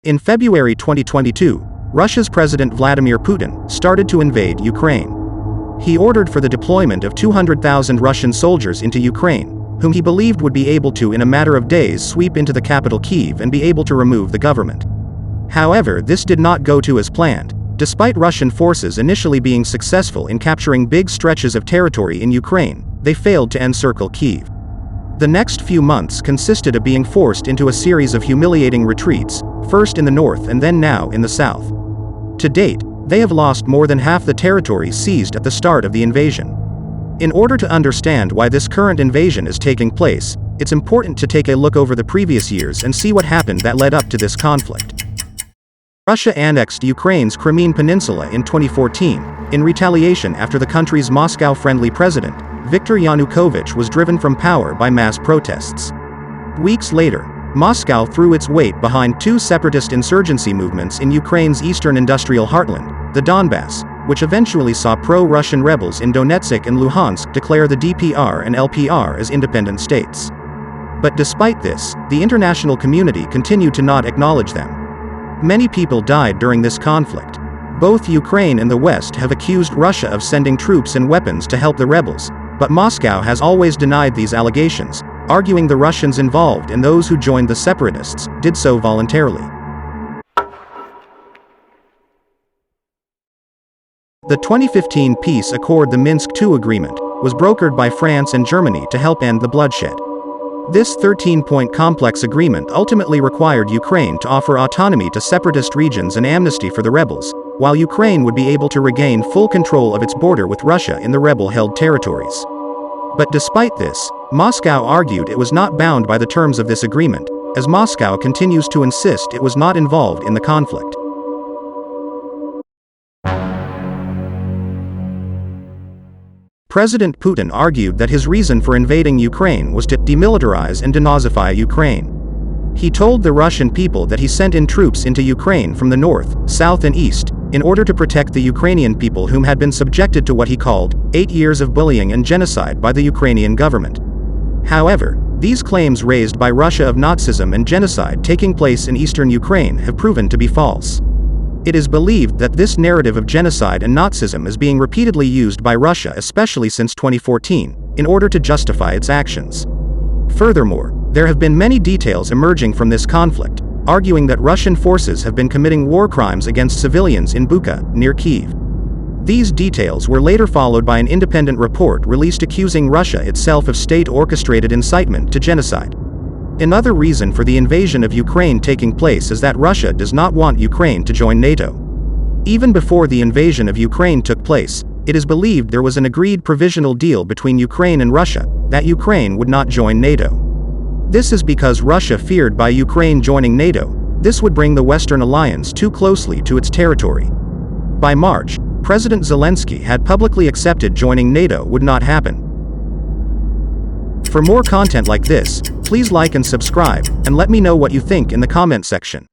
In February 2022, Russia's President Vladimir Putin started to invade Ukraine. He ordered for the deployment of 200,000 Russian soldiers into Ukraine, whom he believed would be able to in a matter of days sweep into the capital Kyiv and be able to remove the government. However, this did not go to as planned. Despite Russian forces initially being successful in capturing big stretches of territory in Ukraine, they failed to encircle Kyiv. The next few months consisted of being forced into a series of humiliating retreats, first in the north and then now in the south. To date, they have lost more than half the territory seized at the start of the invasion. In order to understand why this current invasion is taking place, it's important to take a look over the previous years and see what happened that led up to this conflict. Russia annexed Ukraine's Crimean Peninsula in 2014, in retaliation after the country's Moscow-friendly president, Viktor Yanukovych, was driven from power by mass protests. Weeks later, Moscow threw its weight behind two separatist insurgency movements in Ukraine's eastern industrial heartland, the Donbass, which eventually saw pro-Russian rebels in Donetsk and Luhansk declare the DPR and LPR as independent states. But despite this, the international community continued to not acknowledge them. Many people died during this conflict. Both Ukraine and the West have accused Russia of sending troops and weapons to help the rebels, but Moscow has always denied these allegations, arguing the Russians involved and those who joined the separatists did so voluntarily. The 2015 peace accord, the Minsk II agreement, was brokered by France and Germany to help end the bloodshed. This 13-point complex agreement ultimately required Ukraine to offer autonomy to separatist regions and amnesty for the rebels, while Ukraine would be able to regain full control of its border with Russia in the rebel-held territories. But despite this, Moscow argued it was not bound by the terms of this agreement, as Moscow continues to insist it was not involved in the conflict. President Putin argued that his reason for invading Ukraine was to demilitarize and denazify Ukraine. He told the Russian people that he sent in troops into Ukraine from the north, south and east, in order to protect the Ukrainian people whom had been subjected to what he called 8 years of bullying and genocide by the Ukrainian government. However, these claims raised by Russia of Nazism and genocide taking place in eastern Ukraine have proven to be false. It is believed that this narrative of genocide and Nazism is being repeatedly used by Russia, especially since 2014, in order to justify its actions. Furthermore, there have been many details emerging from this conflict, arguing that Russian forces have been committing war crimes against civilians in Bucha, near Kyiv. These details were later followed by an independent report released accusing Russia itself of state-orchestrated incitement to genocide. Another reason for the invasion of Ukraine taking place is that Russia does not want Ukraine to join NATO. Even before the invasion of Ukraine took place, it is believed there was an agreed provisional deal between Ukraine and Russia, that Ukraine would not join NATO. This is because Russia feared by Ukraine joining NATO, this would bring the Western alliance too closely to its territory. By March, President Zelensky had publicly accepted joining NATO would not happen. For more content like this, please like and subscribe, and let me know what you think in the comment section.